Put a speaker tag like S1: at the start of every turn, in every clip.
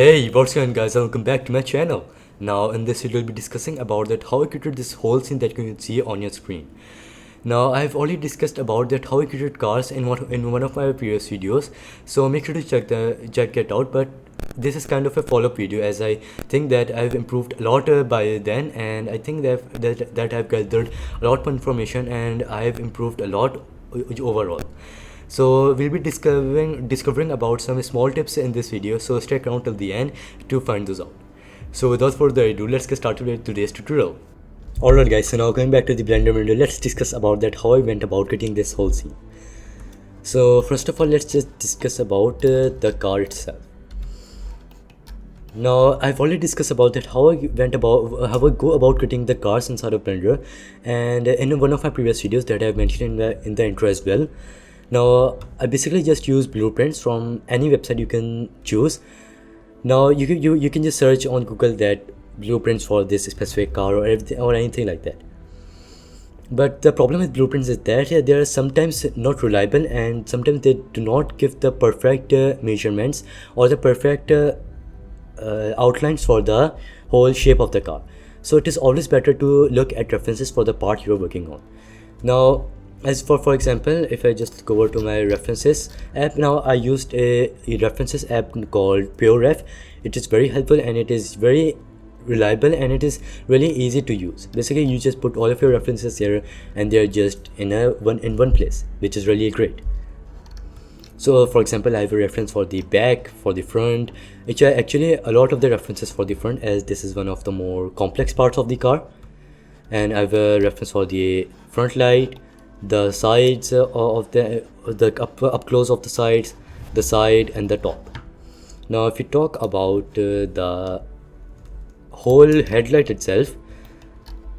S1: Hey, what's going on guys, and welcome back to my channel. Now in this video we'll be discussing about that how I created this whole scene that you can see on your screen. Now I've already discussed about that how I created cars in one of my previous videos, so make sure to check it out. But this is kind of a follow-up video, as I think that I've improved a lot by then, and I think that I've gathered a lot more information and I've improved a lot overall. So we'll be discovering about some small tips in this video, so stick around till the end to find those out. So without further ado, let's get started with today's tutorial. Alright guys, so now going back to the Blender window, let's discuss about that how I went about getting this whole scene. So first of all, let's just discuss about the car itself. Now I've already discussed about that how I go about creating the cars inside of Blender, and in one of my previous videos that I've mentioned in the intro as well. Now I basically just use blueprints from any website you can choose. Now you can just search on Google that blueprints for this specific car or anything like that. But the problem with blueprints is that they are sometimes not reliable, and sometimes they do not give the perfect measurements or the perfect outlines for the whole shape of the car. So it is always better to look at references for the part you are working on. Now, as for example, if I just go over to my references app, now I used a references app called PureRef. It is very helpful and it is very reliable and it is really easy to use. Basically, you just put all of your references here and they're just in one place, which is really great. So for example, I have a reference for the back, for the front, which are actually a lot of the references for the front, as this is one of the more complex parts of the car. And I have a reference for the front light, the sides of the up close of the sides, the side and the top. Now if you talk about the whole headlight itself,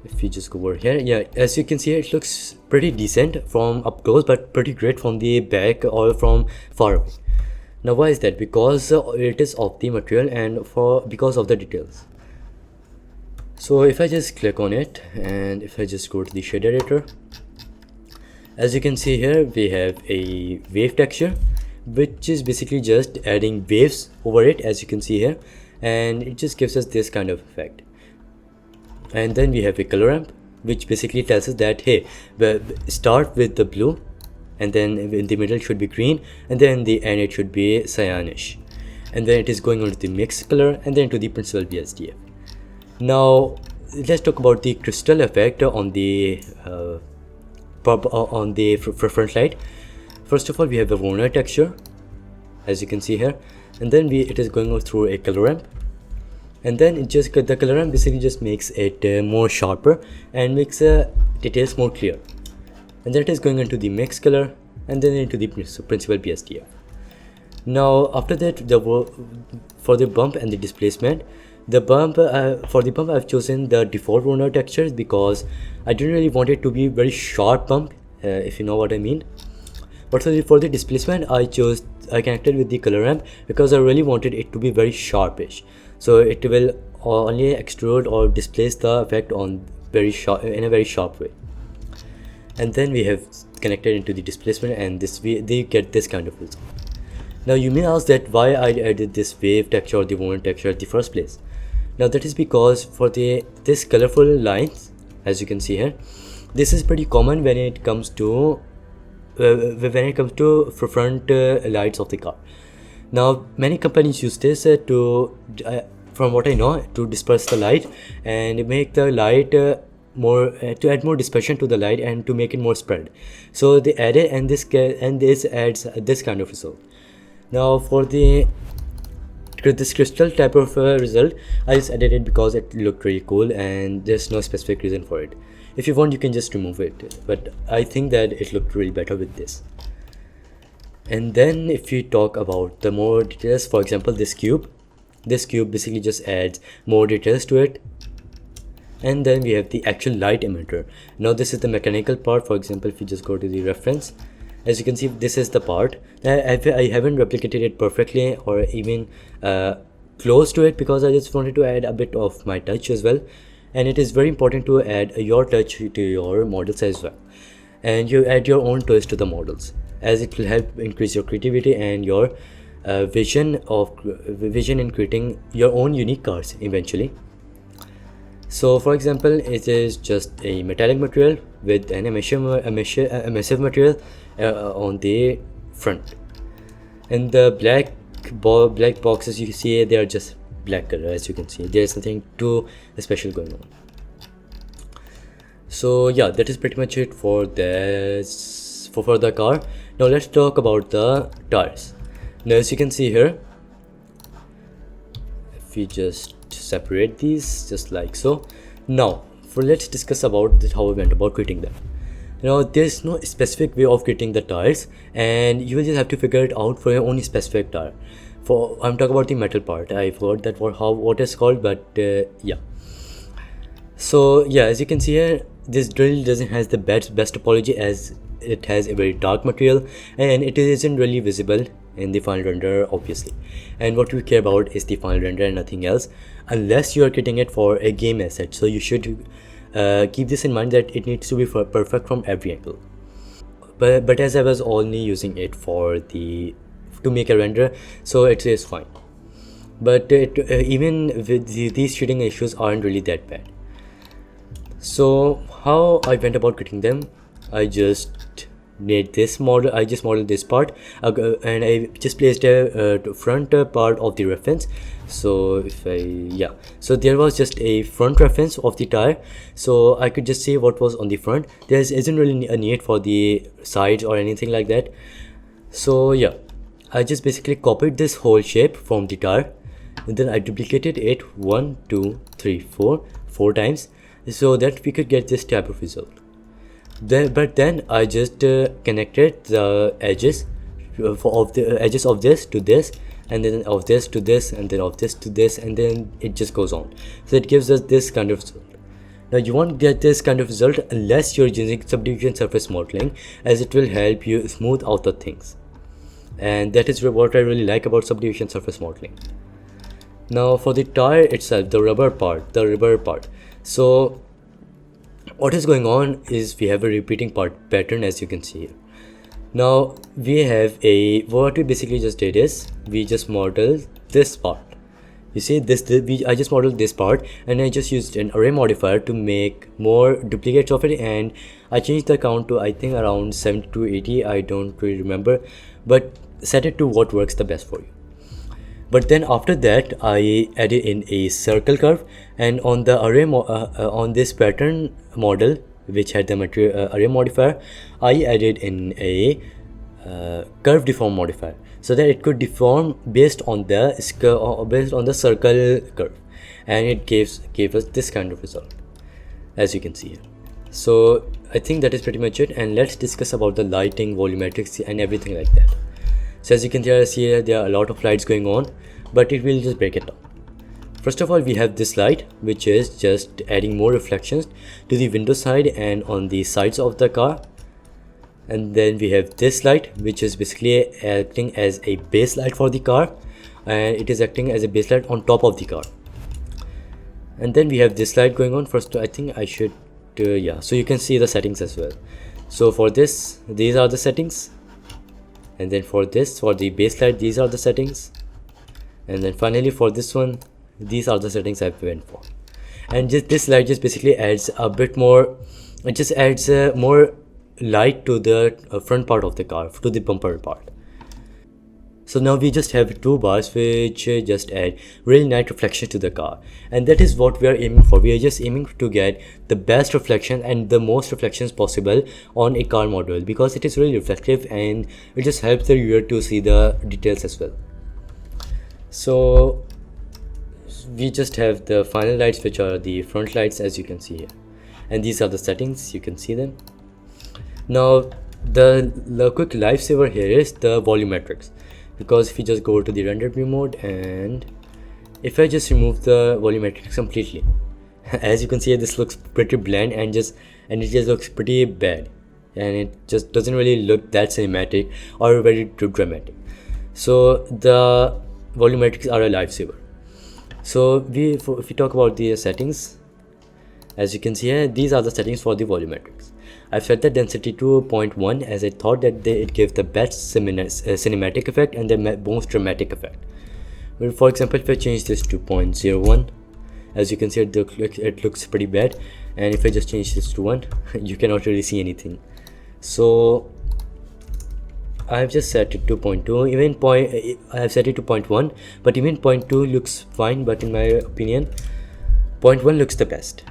S1: if you just go over here, yeah, as you can see, it looks pretty decent from up close but pretty great from the back or from far away. Now why is that? Because it is of the material and because of the details. So if I just click on it and if I just go to the shade editor, as you can see here, we have a wave texture, which is basically just adding waves over it, as you can see here, and it just gives us this kind of effect. And then we have a color ramp, which basically tells us that, hey, start with the blue, and then in the middle should be green, and then in the end it should be cyanish, and then it is going on to the mixed color, and then to the principal BSDF. Now let's talk about the crystal effect on the front light. First of all, we have the Warner texture, as you can see here, and then it is going through a color ramp, and then the color ramp basically just makes it more sharper and makes details more clear. And then it is going into the mix color and then into the principal BSDF. Now after that, for the bump and the displacement, for the bump I've chosen the default Warner texture because I didn't really want it to be very sharp bump, if you know what I mean. But for the displacement, I connected with the color ramp because I really wanted it to be very sharpish, so it will only extrude or displace the effect in a very sharp way. And then we have connected into the displacement, and they get this kind of result. Now you may ask that why I added this wave texture or the Warner texture in the first place. Now that is because for this colorful lines, as you can see here, this is pretty common when it comes to front lights of the car. Now many companies use this from what I know, to disperse the light and make the light to add more dispersion to the light and to make it more spread. So they added, and this adds this kind of result. Now for this crystal type of result, I just added it because it looked really cool and there's no specific reason for it. If you want, you can just remove it, but I think that it looked really better with this. And then if you talk about the more details, for example, this cube basically just adds more details to it. And then we have the actual light emitter. Now this is the mechanical part. For example, if you just go to the reference, as you can see, this is the part. I haven't replicated it perfectly or even close to it because I just wanted to add a bit of my touch as well. And it is very important to add your touch to your models as well, and you add your own twist to the models, as it will help increase your creativity and your vision in creating your own unique cars eventually. So for example, it is just a metallic material with an emissive material on the front, and the black boxes you see, they are just black color. As you can see, there is nothing too special going on. So yeah, that is pretty much it for this for the car. Now let's talk about the tires. Now as you can see here, if we just separate these just like so. Now let's discuss about how we went about creating them. Now there's no specific way of creating the tires, and you will just have to figure it out for your own specific tire. I'm talking about the metal part. I forgot that what it's called, but yeah. So yeah, as you can see here, this drill doesn't has the best topology, as it has a very dark material and it isn't really visible in the final render obviously. And what we care about is the final render and nothing else, unless you are creating it for a game asset. So you should keep this in mind, that it needs to be perfect from every angle. But as I was only using it to make a render, so it is fine. But even with these shading issues aren't really that bad. So how I went about creating them, I just made this model. I just modeled this part and I just placed a front part of the reference. So so there was just a front reference of the tire, so I could just see what was on the front. There isn't really a need for the sides or anything like that. So yeah, I just basically copied this whole shape from the tire, and then I duplicated it 1 2 3 4 times, so that we could get this type of result. But then I just connected the edges of the edges of this to this, and then of this to this, and then of this to this, and then it just goes on. So it gives us this kind of result. Now you won't get this kind of result unless you're using subdivision surface modeling, as it will help you smooth out the things, and that is what I really like about subdivision surface modeling. Now for the tire itself, the rubber part. So what is going on is we have a repeating pattern, as you can see here. Now what we basically just did is we just modeled this part. You see I just modeled this part, and I just used an array modifier to make more duplicates of it, and I changed the count to I think around 70 to 80. I don't really remember, but set it to what works the best for you. But then after that, I added in a circle curve, and on the array on this pattern model, which had the array modifier, I added in a curve deform modifier, so that it could deform based on the circle curve, and it gave us this kind of result, as you can see here. So I think that is pretty much it, and let's discuss about the lighting, volumetrics, and everything like that. So as you can see here, there are a lot of lights going on, but it will just break it down. First of all, we have this light, which is just adding more reflections to the window side and on the sides of the car. And then we have this light, which is basically acting as a base light for the car, and it is acting as a base light on top of the car. And then we have this light going on. First, I think I should so you can see the settings as well. So for this, these are the settings, and then for the base light, these are the settings, and then finally for this one, these are the settings I went for. And just this light just basically adds a bit more, it just adds more light to the front part of the car, to the bumper part. So now we just have two bars which just add really nice reflection to the car, and that is what we are aiming for. We are just aiming to get the best reflection and the most reflections possible on a car model, because it is really reflective and it just helps the viewer to see the details as well. So we just have the final lights, which are the front lights, as you can see here, and these are the settings, you can see them. Now the quick lifesaver here is the volumetrics, because if you just go to the render view mode, and if I just remove the volumetrics completely, as you can see, this looks pretty bland and it just looks pretty bad, and it just doesn't really look that cinematic or very dramatic. So the volumetrics are a lifesaver. So if we talk about the settings, as you can see here, these are the settings for the volumetrics. I've set the density to 0.1 as I thought that it gives the best cinematic effect and the most dramatic effect. Well, for example, if I change this to 0.01, as you can see, it looks pretty bad. And if I just change this to 1, you cannot really see anything. So I've just set it to 0.2. Even I have set it to 0.1, but even 0.2 looks fine. But in my opinion, 0.1 looks the best.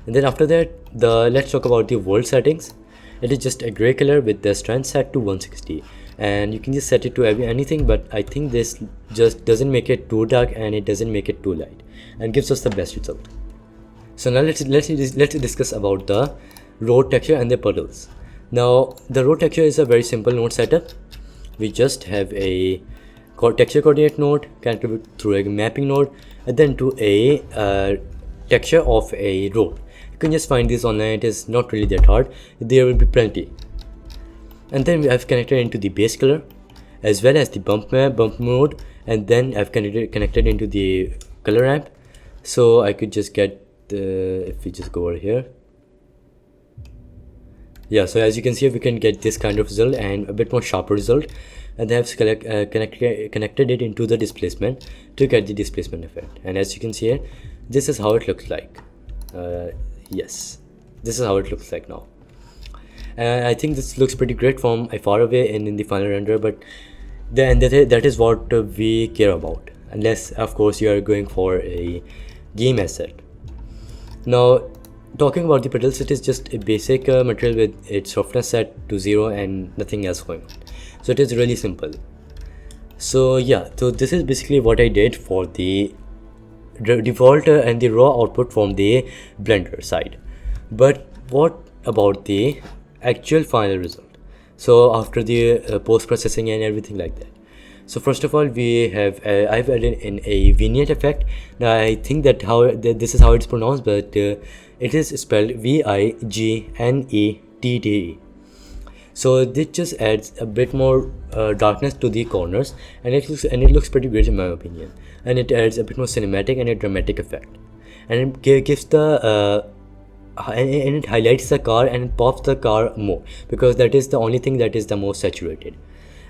S1: And then after that, let's talk about the world settings. It is just a gray color with the strength set to 160, and you can just set it to anything, but I think this just doesn't make it too dark and it doesn't make it too light, and gives us the best result. So now let's discuss about the road texture and the puddles. Now the road texture is a very simple node setup. We just have a texture coordinate node connected through a mapping node, and then to a texture of a road. You can just find this online. It is not really that hard. There will be plenty. And then we have connected into the base color as well as the bump mode, and then I've connected into the color ramp. So I could just get if we just go over here, yeah, so as you can see, we can get this kind of result and a bit more sharper result. And they have connected it into the displacement to get the displacement effect. And as you can see here, this is how it looks like. Yes, this is how it looks like now. I think this looks pretty great from far away and in the final render, but that is what we care about, unless of course you are going for a game asset. Now talking about the pedals, it is just a basic material with its softness set to 0 and nothing else going on. So it is really simple. So yeah, so this is basically what I did for the default and the raw output from the Blender side. But what about the actual final result? So after the post-processing and everything like that. So first of all, we have I've added in a vignette effect. Now I think that this is how it's pronounced, but it is spelled VIGNETTE. So this just adds a bit more darkness to the corners, and it looks pretty great in my opinion. And it adds a bit more cinematic and a dramatic effect, and it gives the and it highlights the car and it pops the car more, because that is the only thing that is the most saturated,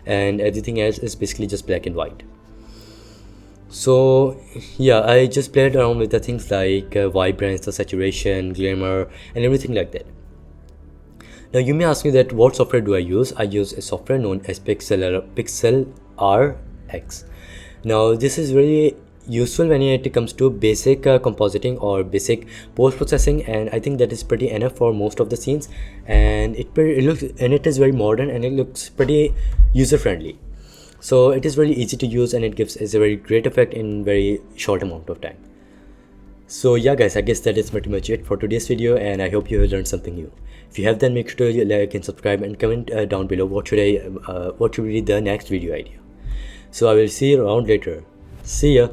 S1: and everything else is basically just black and white. So yeah, I just played around with the things like vibrance, the saturation, glimmer, and everything like that. Now you may ask me that what software do I use? I use a software known as Pixel RX. Now this is really useful when it comes to basic compositing or basic post-processing, and I think that is pretty enough for most of the scenes, and it is very modern and it looks pretty user-friendly. So it is really easy to use and it gives us a very great effect in very short amount of time. So yeah guys, I guess that is pretty much it for today's video, and I hope you have learned something new. If you have, then make sure to like and subscribe and comment down below what should be the next video idea. So I will see you around later. See ya.